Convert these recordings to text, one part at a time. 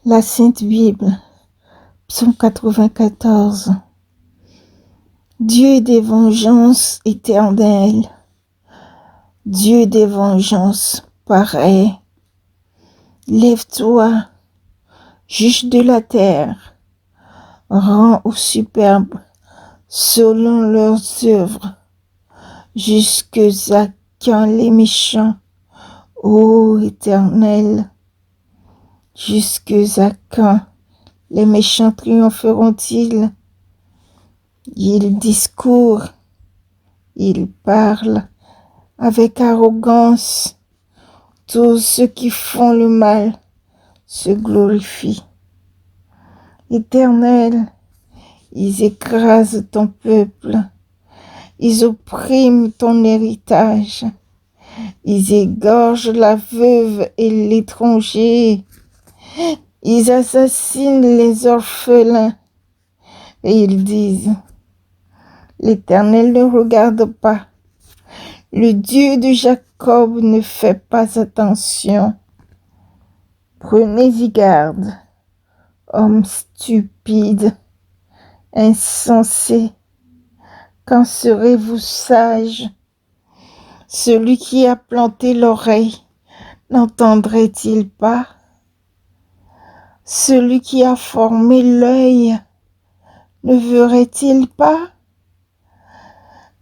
La Sainte Bible, Psaume 94. Dieu des vengeances éternelles, Dieu des vengeances pareilles, lève-toi, juge de la terre, rends aux superbes selon leurs œuvres, jusque à quand les méchants, ô Éternel, jusque à quand les méchants triompheront-ils? Ils discourent, ils parlent avec arrogance. Tous ceux qui font le mal se glorifient. Éternel, ils écrasent ton peuple, ils oppriment ton héritage, ils égorgent la veuve et l'étranger, ils assassinent les orphelins et ils disent: l'Éternel ne regarde pas, le Dieu de Jacob ne fait pas attention. Prenez-y garde, hommes stupides, insensés, quand serez-vous sages? Celui qui a planté l'oreille n'entendrait-il pas? Celui qui a formé l'œil ne verrait-il pas?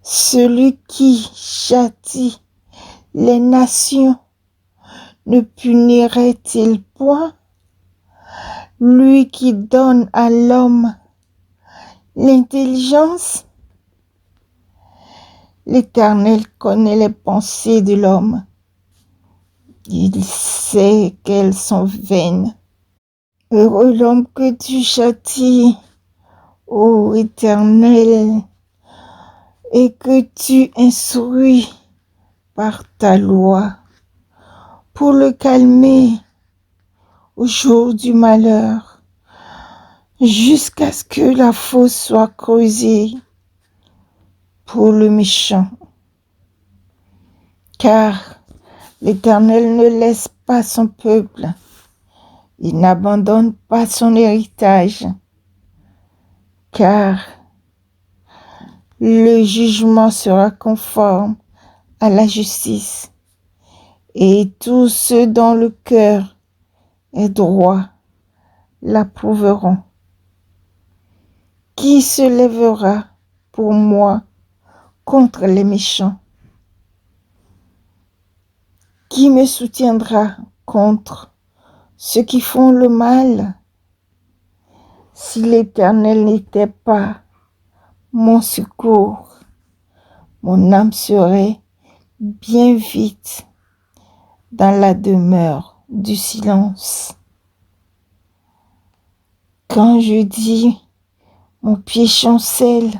Celui qui châtie les nations ne punirait-il point? Lui qui donne à l'homme l'intelligence? L'Éternel connaît les pensées de l'homme. Il sait qu'elles sont vaines. Heureux l'homme que tu châties, ô Éternel, et que tu instruis par ta loi, pour le calmer au jour du malheur, jusqu'à ce que la fosse soit creusée pour le méchant. Car l'Éternel ne laisse pas son peuple, il n'abandonne pas son héritage, car le jugement sera conforme à la justice, et tous ceux dont le cœur est droit l'approuveront. Qui se lèvera pour moi contre les méchants? Qui me soutiendra contre ceux qui font le mal? Si l'Éternel n'était pas mon secours, mon âme serait bien vite dans la demeure du silence. Quand je dis, mon pied chancelle,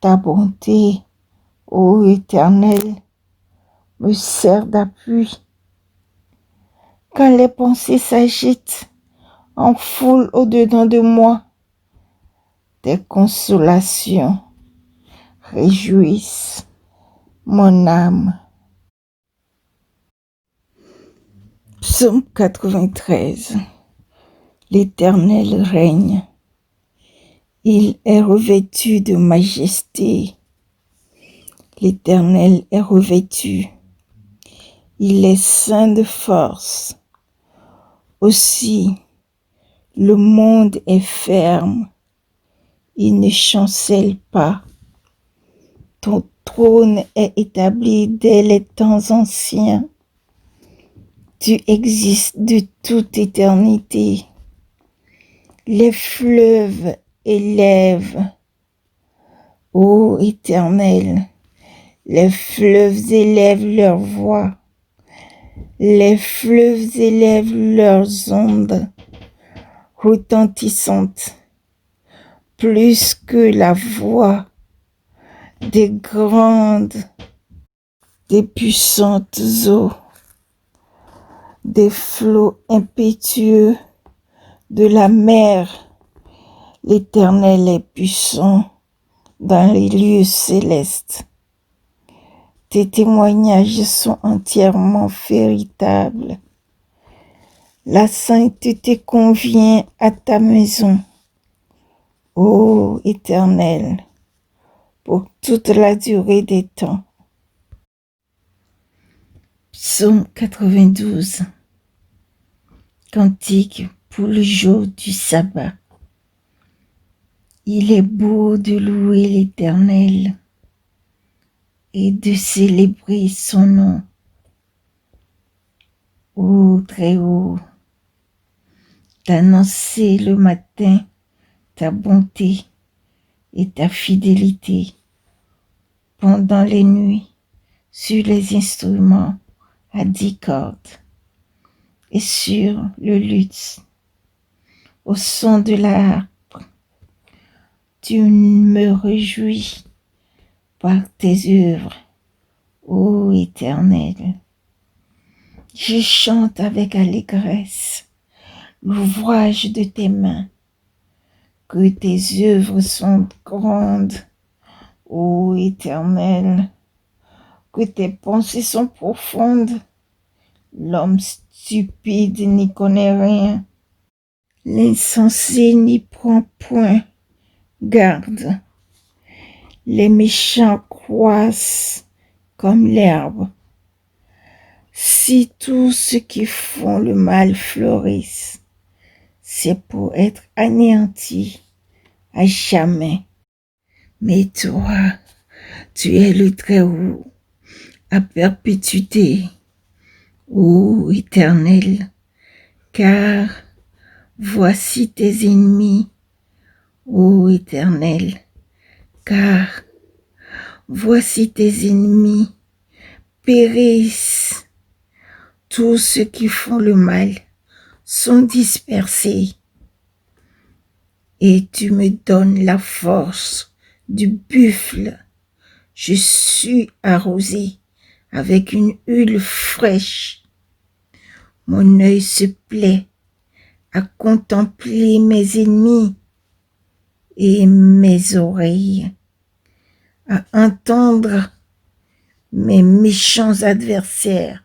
ta bonté, ô Éternel, me sert d'appui. Quand les pensées s'agitent en foule au-dedans de moi, tes consolations réjouissent mon âme. Psaume 93. L'Éternel règne. Il est revêtu de majesté. L'Éternel est revêtu. Il est ceint de force. Aussi, le monde est ferme. Il ne chancelle pas. Ton trône est établi dès les temps anciens. Tu existes de toute éternité. Les fleuves élèvent, ô Éternel, les fleuves élèvent leur voix. Les fleuves élèvent leurs ondes retentissantes, plus que la voix des grandes, des puissantes eaux, des flots impétueux de la mer. L'Éternel est puissant dans les lieux célestes. Tes témoignages sont entièrement véritables. La sainteté convient à ta maison, ô Éternel, pour toute la durée des temps. Psaume 92. Cantique pour le jour du sabbat. Il est beau de louer l'Éternel et de célébrer son nom. Ô Très-Haut, d'annoncer le matin ta bonté et ta fidélité pendant les nuits sur les instruments à 10 cordes et sur le luth au son de la harpe. Tu me réjouis par tes œuvres, ô Éternel. Je chante avec allégresse l'ouvrage de tes mains, que tes œuvres sont grandes, ô Éternel, que tes pensées sont profondes. L'homme stupide n'y connaît rien. L'insensé n'y prend point garde. Les méchants croissent comme l'herbe. Si tous ceux qui font le mal fleurissent, c'est pour être anéantis à jamais. Mais toi, tu es le Très-Haut à perpétuité, ô Éternel, car voici tes ennemis, ô Éternel, car voici tes ennemis périssent. Tous ceux qui font le mal sont dispersés. Et tu me donnes la force du buffle. Je suis arrosé avec une huile fraîche. Mon œil se plaît à contempler mes ennemis et mes oreilles à entendre mes méchants adversaires.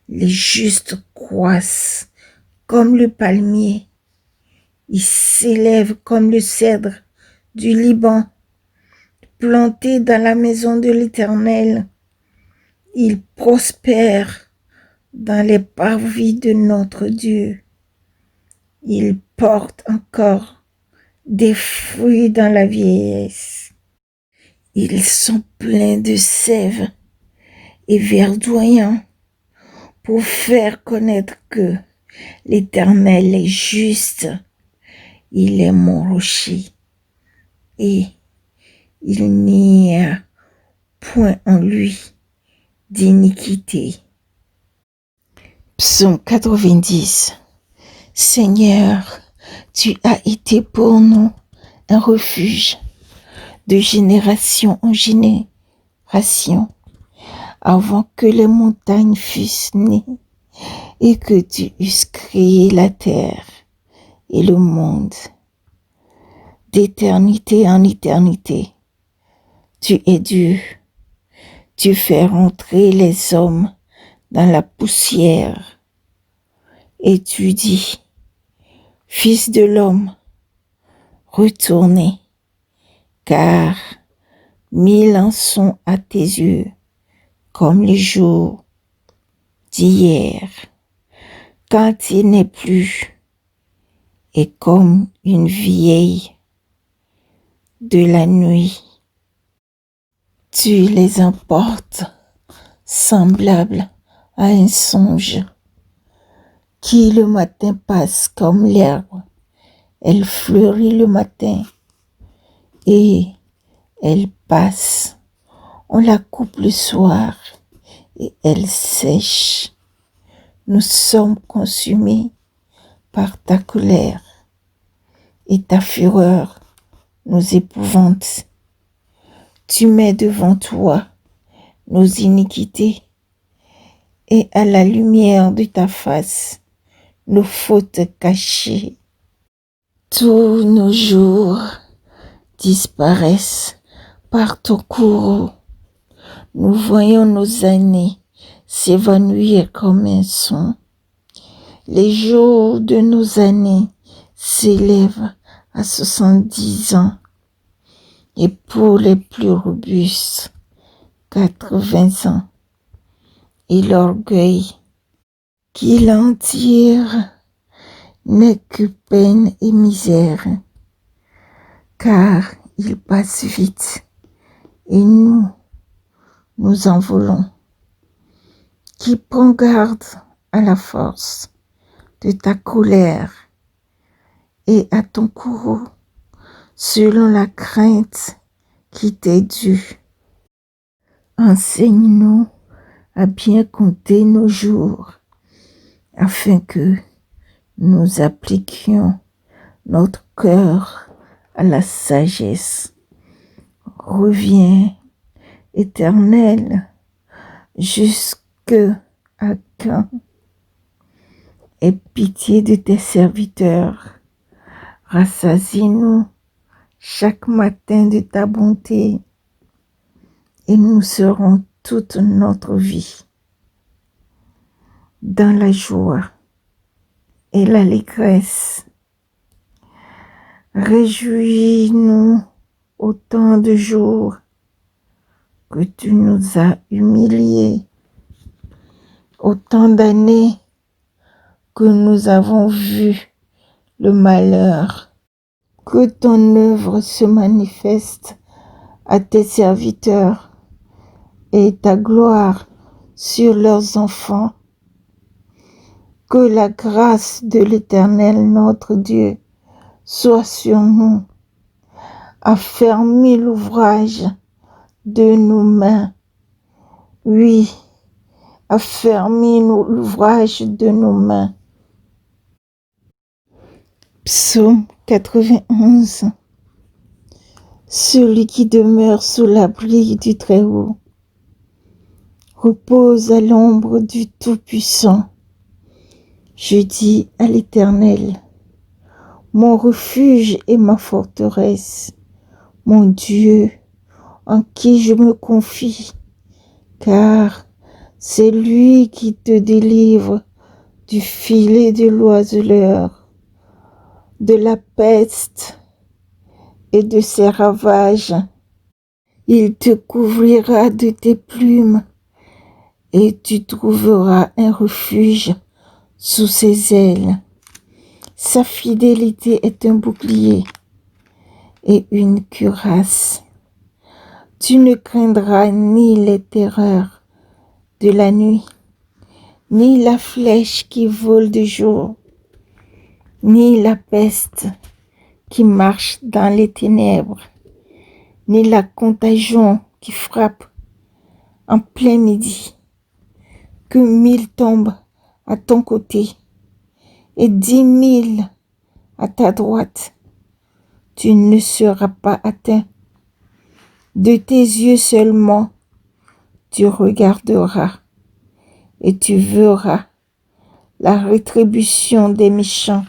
Les justes croissent comme le palmier. Ils s'élèvent comme le cèdre du Liban, plantés dans la maison de l'Éternel. Ils prospèrent dans les parvis de notre Dieu. Ils portent encore des fruits dans la vieillesse. Ils sont pleins de sève et verdoyants pour faire connaître que l'Éternel est juste. Il est mon rocher et il n'y a point en lui d'iniquité. Psaume 90. Seigneur, tu as été pour nous un refuge de génération en génération, avant que les montagnes fussent nées et que tu eusses créé la terre et le monde. D'éternité en éternité, tu es Dieu. Tu fais rentrer les hommes dans la poussière et tu dis, Fils de l'homme, retournez, car 1000 ans sont à tes yeux comme les jours d'hier, quand il n'est plus, et comme une vieille de la nuit. Tu les emportes semblables à un songe, qui le matin passe comme l'herbe. Elle fleurit le matin et elle passe. On la coupe le soir et elle sèche. Nous sommes consumés par ta colère et ta fureur nous épouvante. Tu mets devant toi nos iniquités et à la lumière de ta face nos fautes cachées. Tous nos jours disparaissent par ton courroux. Nous voyons nos années s'évanouir comme un son. Les jours de nos années s'élèvent à 70 ans et pour les plus robustes, 80 ans. Et l'orgueil qui l'en tire n'est que peine et misère, car il passe vite et nous en voulons. Qui prend garde à la force de ta colère et à ton courroux, selon la crainte qui t'est due. Enseigne-nous à bien compter nos jours, afin que nous appliquions notre cœur à la sagesse. Reviens, Éternel, jusque à quand? Aie pitié de tes serviteurs. Rassasie-nous chaque matin de ta bonté et nous serons toute notre vie dans la joie et l'allégresse. Réjouis-nous autant de jours que tu nous as humiliés, autant d'années que nous avons vu le malheur. Que ton œuvre se manifeste à tes serviteurs et ta gloire sur leurs enfants. Que la grâce de l'Éternel notre Dieu soit sur nous. Affermis l'ouvrage de nos mains. Oui, affermis l'ouvrage de nos mains. Psaume 91. Celui qui demeure sous l'abri du Très-Haut repose à l'ombre du Tout-Puissant. Je dis à l'Éternel, mon refuge et ma forteresse, mon Dieu, en qui je me confie, car c'est lui qui te délivre du filet de l'oiseleur, de la peste et de ses ravages. Il te couvrira de tes plumes et tu trouveras un refuge sous ses ailes. Sa fidélité est un bouclier et une cuirasse. Tu ne craindras ni les terreurs de la nuit, ni la flèche qui vole de jour, ni la peste qui marche dans les ténèbres, ni la contagion qui frappe en plein midi. Que 1000 tombent à ton côté et 10 000 à ta droite, tu ne seras pas atteint. De tes yeux seulement, tu regarderas et tu verras la rétribution des méchants